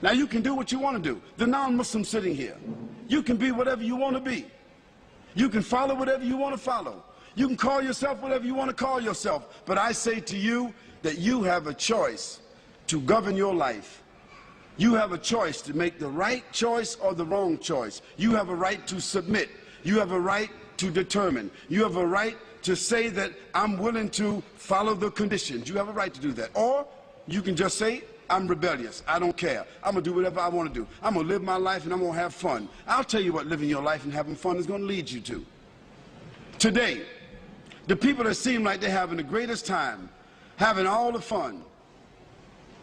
Now you can do what you want to do. The non-Muslim sitting here, you can be whatever you want to be. You can follow whatever you want to follow. You can call yourself whatever you want to call yourself. But I say to you that you have a choice to govern your life. You have a choice to make the right choice or the wrong choice. You have a right to submit. You have a right to determine. You have a right to say that I'm willing to follow the conditions. You have a right to do that. Or you can just say, I'm rebellious. I don't care. I'm going to do whatever I want to do. I'm going to live my life and I'm going to have fun. I'll tell you what living your life and having fun is going to lead you to. Today, the people that seem like they're having the greatest time, having all the fun,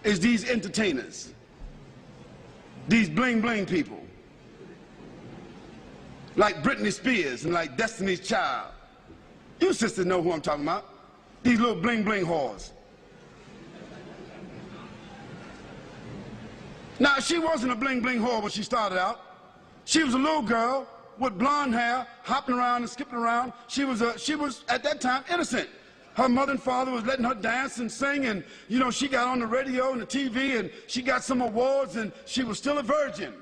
is these entertainers, these bling bling people, like Britney Spears and like Destiny's Child. You sisters know who I'm talking about. These little bling bling whores. Now, she wasn't a bling bling whore when she started out. She was a little girl with blonde hair, hopping around and skipping around. She was at that time innocent. Her mother and father was letting her dance and sing, and you know, she got on the radio and the TV and she got some awards, and she was still a virgin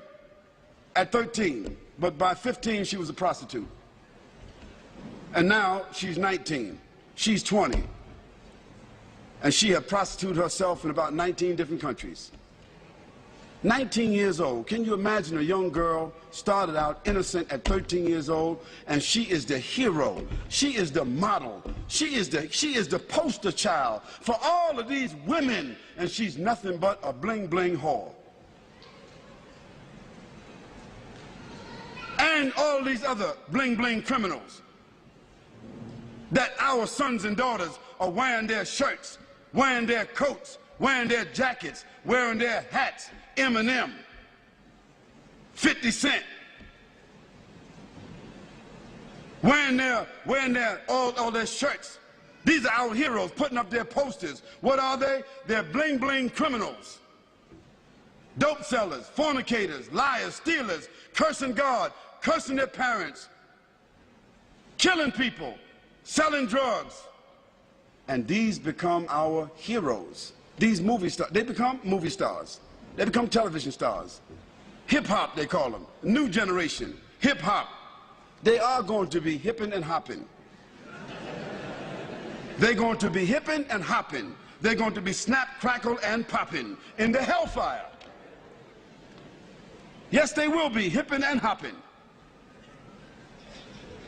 at 13. But by 15 she was a prostitute. And now she's 19. She's 20. And she had prostituted herself in about 19 different countries. 19 years old. Can you imagine a young girl started out innocent at 13 years old, and she is the hero. She is the model. She is the poster child for all of these women, and she's nothing but a bling bling whore. And all these other bling bling criminals that our sons and daughters are wearing their shirts, wearing their coats, wearing their jackets, wearing their hats. Eminem, 50 Cent, wearing all their shirts. These are our heroes putting up their posters. What are they? They're bling bling criminals, dope sellers, fornicators, liars, stealers, cursing God, cursing their parents, killing people, selling drugs. And these become our heroes. These movie stars, they become movie stars. They become television stars. Hip-hop, they call them. New generation. Hip-hop. They are going to be hipping and hopping. They're going to be hipping and hopping. They're going to be snap, crackle, and popping in the hellfire. Yes, they will be hipping and hopping.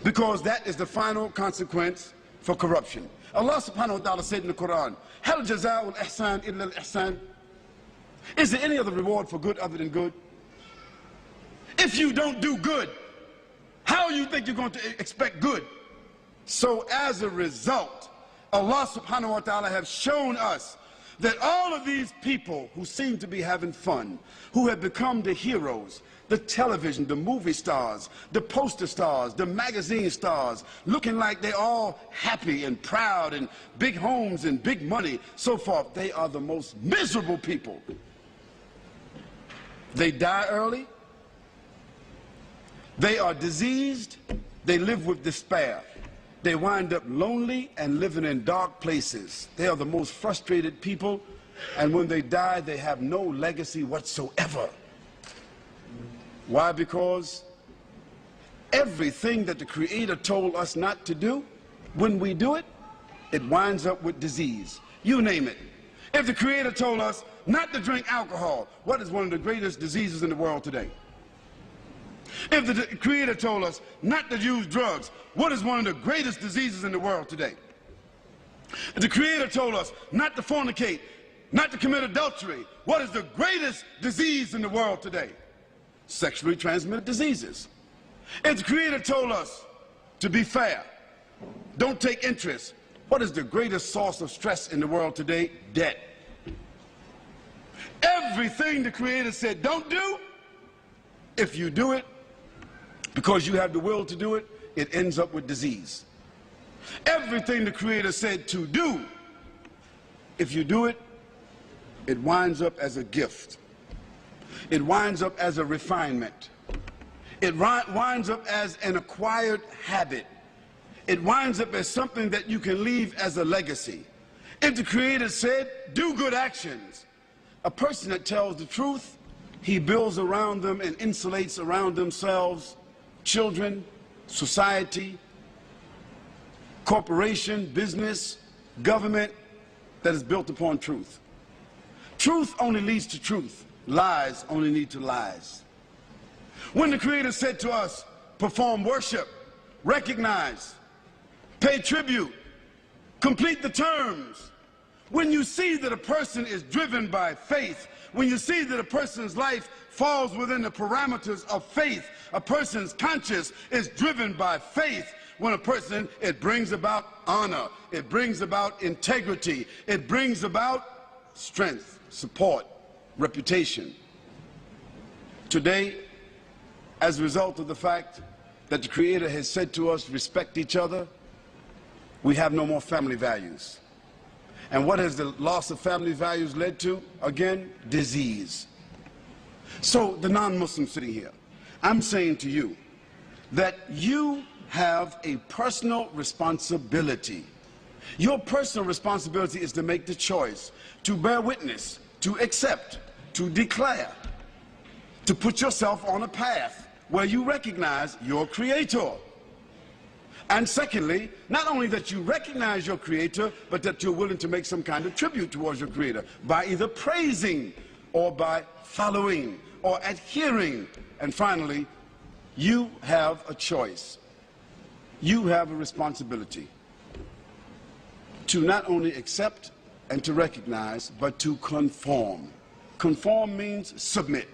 Because that is the final consequence for corruption. Allah subhanahu wa ta'ala said in the Quran, Hal jaza'ul ihsan illa al-ihsan. Is there any other reward for good other than good? If you don't do good, how do you think you're going to expect good? So as a result, Allah subhanahu wa ta'ala has shown us that all of these people who seem to be having fun, who have become the heroes, the television, the movie stars, the poster stars, the magazine stars, looking like they're all happy and proud and big homes and big money, so forth, they are the most miserable people. They die early, they are diseased, they live with despair. They wind up lonely and living in dark places. They are the most frustrated people, and when they die, they have no legacy whatsoever. Why? Because everything that the Creator told us not to do, when we do it, it winds up with disease. You name it. If the Creator told us not to drink alcohol, what is one of the greatest diseases in the world today? If the Creator told us not to use drugs, what is one of the greatest diseases in the world today? If the Creator told us not to fornicate, not to commit adultery, what is the greatest disease in the world today? Sexually transmitted diseases. If the Creator told us to be fair, don't take interest, what is the greatest source of stress in the world today? Debt. Everything the Creator said don't do, if you do it because you have the will to do it, it ends up with disease. Everything the Creator said to do, if you do it, it winds up as a gift. It winds up as a refinement. It winds up as an acquired habit. It winds up as something that you can leave as a legacy. If the Creator said, do good actions, a person that tells the truth He builds around them and insulates around themselves children, society, corporation, business, government that is built upon truth. Truth only leads to truth. Lies only lead to lies. When the Creator said to us, perform worship, recognize, pay tribute, complete the terms, when you see that a person is driven by faith, when you see that a person's life falls within the parameters of faith, a person's conscience is driven by faith, when a person, it brings about honor, it brings about integrity, it brings about strength, support, reputation. Today, as a result of the fact that the Creator has said to us, respect each other, we have no more family values. And what has the loss of family values led to? Again, disease. So the non-Muslim sitting here, I'm saying to you that you have a personal responsibility. Your personal responsibility is to make the choice, to bear witness, to accept, to declare, to put yourself on a path where you recognize your Creator. And secondly, not only that you recognize your Creator, but that you're willing to make some kind of tribute towards your Creator by either praising or by following or adhering. And finally, you have a choice. You have a responsibility to not only accept and to recognize, but to conform. Conform means submit.